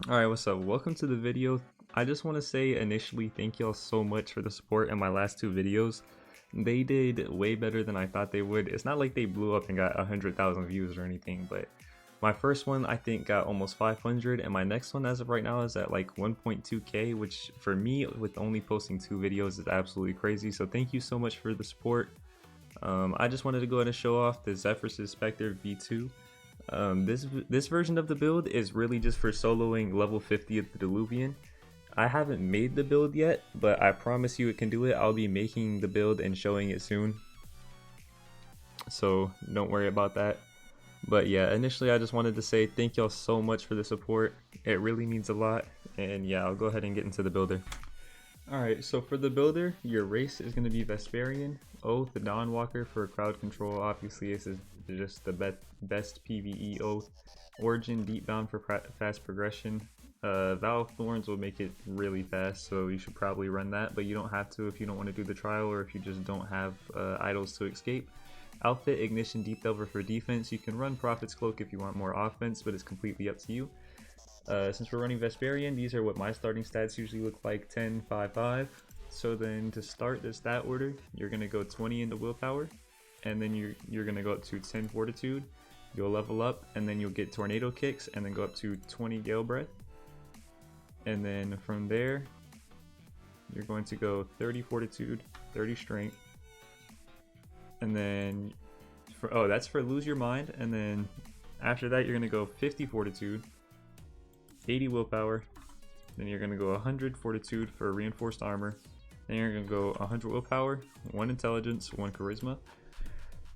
Alright, what's up? Welcome to the video. I just want to say initially thank y'all so much for the support in my last two videos. They did way better than I thought they would. It's not like they blew up and got 100,000 views or anything, but my first one I think got almost 500, and my next one as of right now is at like 1.2k, which for me with only posting two videos is absolutely crazy. So thank you so much for the support. I just wanted to go ahead and show off the Zephyrus Specter V2. This version of the build is really just for soloing level 50 of the Diluvian. I haven't made the build yet, but I promise you it can do it. I'll be making the build and showing it soon, so don't worry about that. But yeah, initially I just wanted to say thank y'all so much for the support. It really means a lot, and yeah, I'll go ahead and get into the builder. Alright, so for the builder, your race is going to be Vesperian. Oath, the Dawn Walker for crowd control. Obviously, this is just the best PvE oath. Origin, Deep Bound for fast progression. Vow of Thorns will make it really fast, so you should probably run that, but you don't have to if you don't want to do the trial or if you just don't have idols to escape. Outfit, Ignition, Deep Delver for defense. You can run Prophet's Cloak if you want more offense, but it's completely up to you. Since we're running Vesperian, these are what my starting stats usually look like: 10, 5, 5. So then to start the stat order, you're going to go 20 into willpower, and then you're going to go up to 10 fortitude. You'll level up, and then you'll get tornado kicks, and then go up to 20 gale breath. And then from there, you're going to go 30 fortitude, 30 strength, and then that's for lose your mind. And then after that, you're going to go 50 fortitude, 80 willpower, then you're going to go 100 fortitude for reinforced armor, then you're going to go 100 willpower, 1 intelligence, 1 charisma.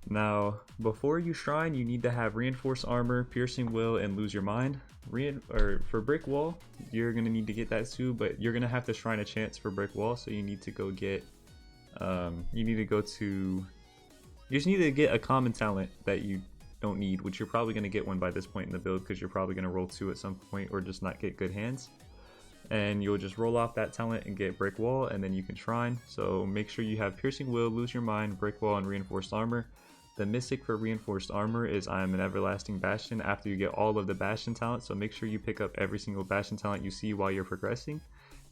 Now before you shrine, you need to have reinforced armor, piercing will, and lose your mind. For brick wall, you're going to need to get that too, but you're going to have to shrine a chance for brick wall, so you need to go get you just need to get a common talent that you don't need, which you're probably going to get one by this point in the build because you're probably going to roll 2 at some point or just not get good hands, and you'll just roll off that talent and get brick wall, and then you can shrine. So make sure you have piercing will, lose your mind, brick wall, and reinforced armor. The mystic for reinforced armor is I am an everlasting bastion after you get all of the bastion talents, so make sure you pick up every single bastion talent you see while you're progressing.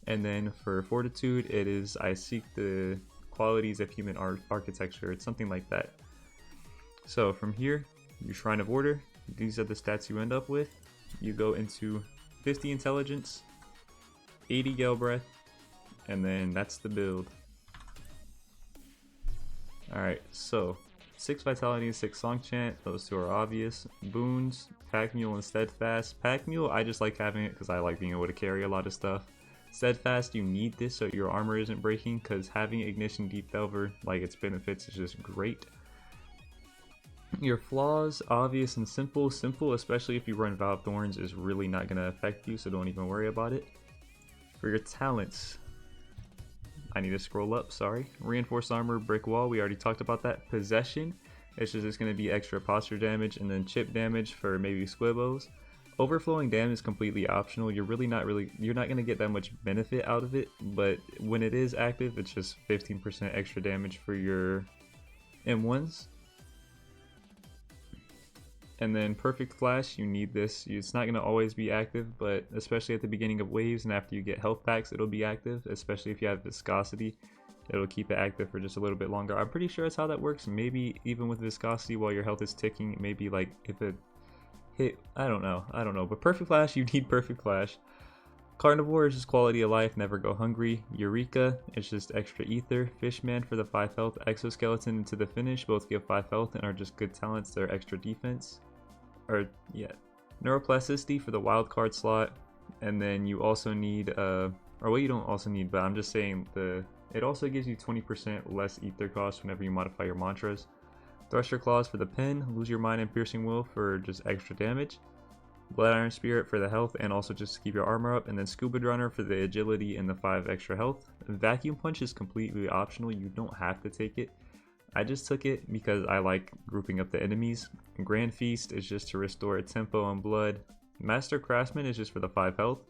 And then for fortitude, it is I seek the qualities of human architecture. It's something like that. So from here, you Shrine of Order, these are the stats you end up with. You go into 50 intelligence, 80 gale breath, and then that's the build. Alright, so 6 vitality and 6 song chant, those two are obvious. Boons, pack mule, and steadfast. Pack mule, I just like having it because I like being able to carry a lot of stuff. Steadfast, you need this so your armor isn't breaking, because having ignition deep delver, like its benefits, is just great. Your flaws, obvious and simple. Simple, especially if you run Vow of Thorns, is really not going to affect you, so don't even worry about it. For your talents, I need to scroll up, sorry. Reinforced armor, brick wall, we already talked about that. Possession, it's just going to be extra posture damage, and then chip damage for maybe squibbos. Overflowing damage is completely optional. You're not going to get that much benefit out of it, but when it is active, it's just 15% extra damage for your M1s. And then perfect flash, you need this. It's not going to always be active, but especially at the beginning of waves and after you get health packs, it'll be active, especially if you have viscosity. It'll keep it active for just a little bit longer. I'm pretty sure that's how that works. Maybe even with viscosity while your health is ticking, maybe like if it hit, I don't know, but perfect flash, you need perfect flash. Carnivore is just quality of life, never go hungry. Eureka, it's just extra ether. Fishman for the 5 health. Exoskeleton into the finish, both give 5 health and are just good talents. They're extra defense. Neuroplasticity for the wild card slot. And then you also need, you don't also need, but I'm just saying it also gives you 20% less ether cost whenever you modify your mantras. Thruster Claws for the pen, lose your mind and piercing will for just extra damage. Blood Iron Spirit for the health and also just to keep your armor up, and then Scuba Runner for the agility and the 5 extra health. Vacuum Punch is completely optional, you don't have to take it. I just took it because I like grouping up the enemies. Grand Feast is just to restore tempo and blood. Master Craftsman is just for the 5 health.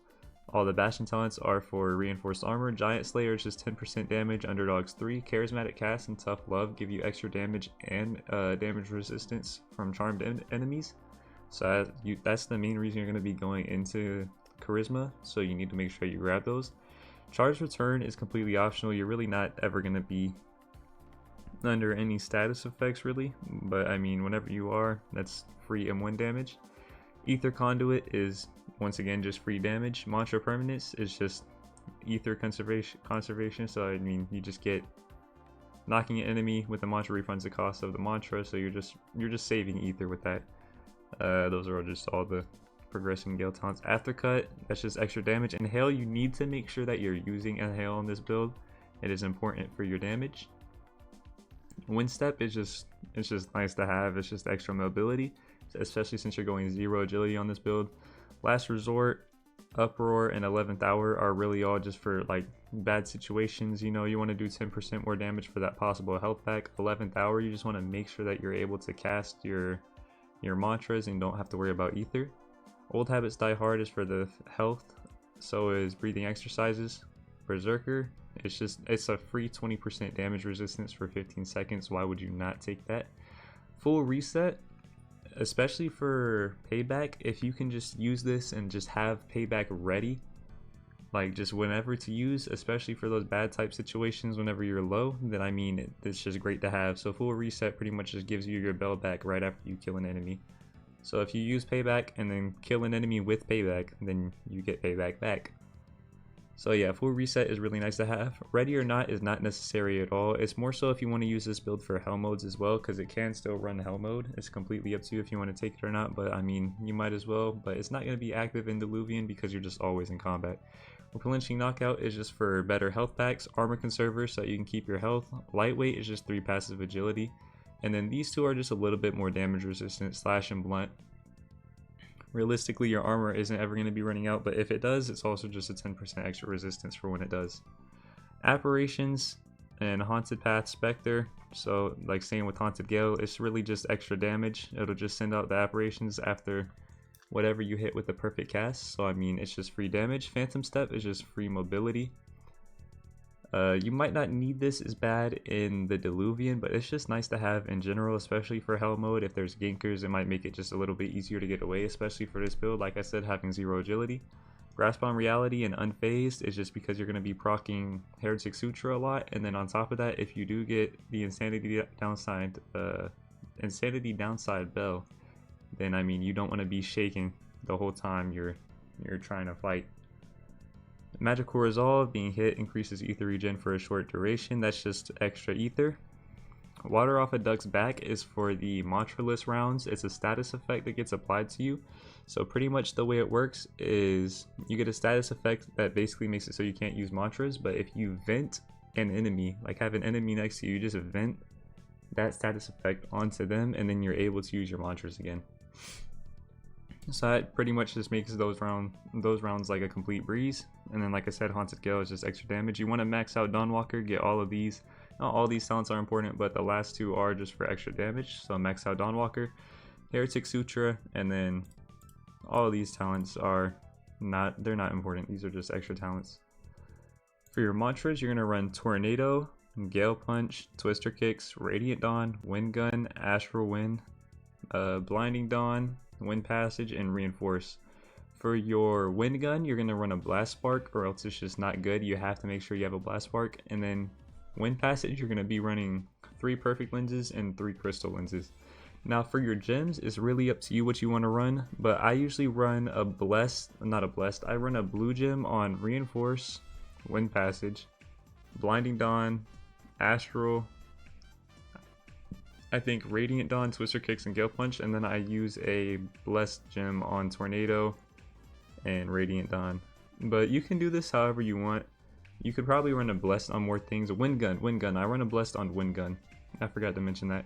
All the Bastion talents are for reinforced armor. Giant Slayer is just 10% damage, Underdogs 3. Charismatic Cast and Tough Love give you extra damage and damage resistance from charmed enemies. So that's the main reason you're going to be going into charisma, so you need to make sure you grab those. Charge return is completely optional. You're really not ever going to be under any status effects really, but I mean whenever you are, that's free M1 damage. Ether conduit is once again just free damage. Mantra permanence is just ether conservation, so I mean you just get knocking an enemy with the mantra refunds the cost of the mantra, so you're just saving ether with that. Those are just all the progressing gale talents. Aftercut, that's just extra damage. And hail, you need to make sure that you're using a hail on this build. It is important for your damage. Wind step is just nice to have. It's just extra mobility, especially since you're going 0 agility on this build. Last resort, uproar, and 11th hour are really all just for like bad situations. You know, you want to do 10% more damage for that possible health pack. 11th hour, you just want to make sure that you're able to cast your mantras and don't have to worry about ether. Old habits die hard is for the health, so is breathing exercises. Berserker, it's a free 20% damage resistance for 15 seconds. Why would you not take that? Full reset, especially for payback, if you can just use this and just have payback ready, like just whenever to use, especially for those bad type situations whenever you're low, then I mean it's just great to have. So full reset pretty much just gives you your bell back right after you kill an enemy. So if you use payback and then kill an enemy with payback, then you get payback back. So yeah, full reset is really nice to have. Ready or not is not necessary at all. It's more so if you want to use this build for hell modes as well, because it can still run hell mode. It's completely up to you if you want to take it or not, but I mean, you might as well. But it's not going to be active in Diluvian because you're just always in combat. Replenishing knockout is just for better health packs. Armor conserver so you can keep your health. Lightweight is just 3 passive agility. And then these two are just a little bit more damage resistant, slash and blunt. Realistically, your armor isn't ever going to be running out, but if it does, it's also just a 10% extra resistance for when it does. Apparitions and Haunted Path Specter, so like same with Haunted Gale, it's really just extra damage. It'll just send out the apparitions after whatever you hit with the perfect cast, so I mean it's just free damage. Phantom Step is just free mobility. You might not need this as bad in the Diluvian, but it's just nice to have in general, especially for hell mode. If there's gankers, it might make it just a little bit easier to get away, especially for this build. Like I said, having 0 agility. Grasp on Reality and Unfazed is just because you're going to be proccing Heretic Sutra a lot, and then on top of that, if you do get the Insanity downside bell, then I mean you don't want to be shaking the whole time you're trying to fight. Magical Resolve, being hit increases ether regen for a short duration. That's just extra ether. Water off a duck's back is for the mantraless rounds. It's a status effect that gets applied to you. So pretty much the way it works is you get a status effect that basically makes it so you can't use mantras, but if you vent an enemy, like have an enemy next to you, you just vent that status effect onto them and then you're able to use your mantras again. So that pretty much just makes those rounds like a complete breeze. And then like I said, Haunted Gale is just extra damage. You want to max out Dawnwalker, get all of these. Not all these talents are important, but the last two are just for extra damage. So max out Dawnwalker, Heretic Sutra, and then all of these talents are they're not important. These are just extra talents. For your mantras, you're going to run Tornado, Gale Punch, Twister Kicks, Radiant Dawn, Wind Gun, Astral Wind, Blinding Dawn, Wind Passage, and Reinforce. For your Wind Gun, you're going to run a Blast Spark, or else it's just not good. You have to make sure you have a Blast Spark. And then Wind Passage, you're going to be running 3 Perfect Lenses and 3 Crystal Lenses. Now for your gems, it's really up to you what you want to run, but I usually run I run a blue gem on Reinforce, Wind Passage, Blinding Dawn, Astral, I think Radiant Dawn, Twister Kicks, and Gale Punch, and then I use a Blessed gem on Tornado and Radiant Dawn. But you can do this however you want. You could probably run a Blessed on more things. Wind Gun. I run a Blessed on Wind Gun. I forgot to mention that.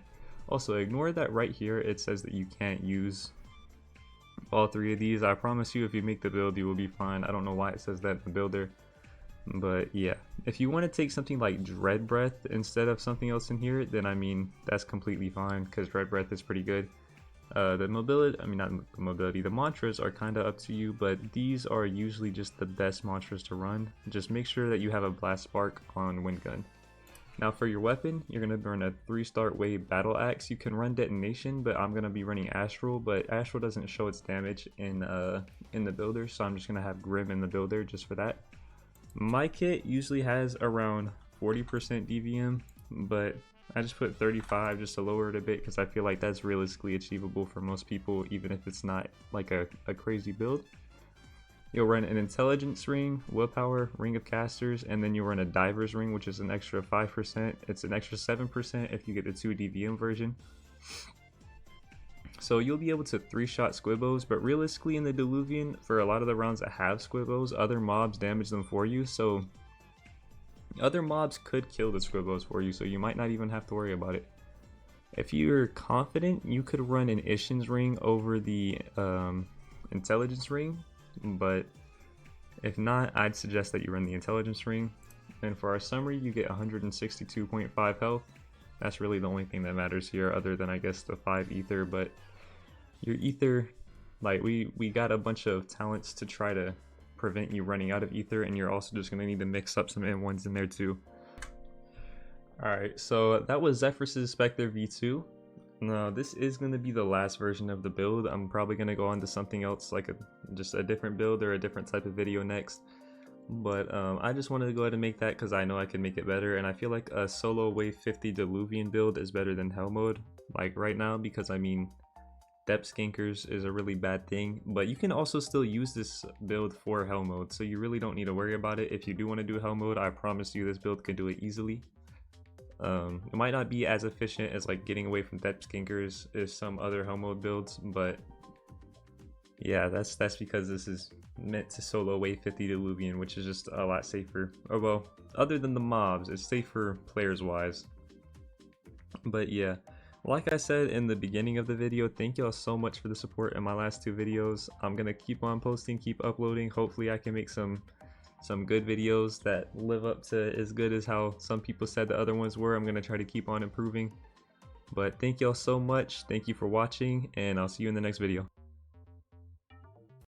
Also, ignore that right here. It says that you can't use all 3 of these. I promise you, if you make the build, you will be fine. I don't know why it says that in the builder. But yeah, if you want to take something like Dread Breath instead of something else in here, then I mean, that's completely fine, because Dread Breath is pretty good. The mantras are kind of up to you, but these are usually just the best mantras to run. Just make sure that you have a Blast Spark on Wind Gun. Now for your weapon, you're going to run a 3-star wave battle axe. You can run detonation, but I'm going to be running astral, but astral doesn't show its damage in the builder, so I'm just going to have grim in the builder just for that. My kit usually has around 40% DVM, but I just put 35 just to lower it a bit because I feel like that's realistically achievable for most people, even if it's not like a crazy build. You'll run an intelligence ring, willpower, ring of casters, and then you'll run a diver's ring, which is an extra 5%. It's an extra 7% if you get the 2 DVM version. So you'll be able to 3-shot squibbos, but realistically in the Diluvian, for a lot of the rounds that have squibbos, other mobs damage them for you, so other mobs could kill the squibbos for you, so you might not even have to worry about it. If you're confident, you could run an Ishin's ring over the intelligence ring, but if not, I'd suggest that you run the intelligence ring. And for our summary, you get 162.5 health. That's really the only thing that matters here, other than I guess the 5 ether. But your ether, like we got a bunch of talents to try to prevent you running out of ether, and you're also just going to need to mix up some M1s in there too. Alright, so that was Zephyrus' Specter V2. Now this is going to be the last version of the build. I'm probably going to go on to something else, like just a different build or a different type of video next. But I just wanted to go ahead and make that because I know I can make it better, and I feel like a solo wave 50 Diluvian build is better than hell mode like right now, because I mean depth skinkers is a really bad thing, but you can also still use this build for hell mode, so you really don't need to worry about it. If you do want to do hell mode, I promise you this build can do it easily. It might not be as efficient as like getting away from depth skinkers as some other hell mode builds, but yeah, that's because this is meant to solo wave 50 Diluvian, which is just a lot safer. Oh well, other than the mobs, it's safer players wise. But yeah, like I said in the beginning of the video, thank y'all so much for the support in my last 2 videos. I'm gonna keep on posting, keep uploading. Hopefully I can make some good videos that live up to as good as how some people said the other ones were. I'm gonna try to keep on improving. But thank y'all so much. Thank you for watching, and I'll see you in the next video.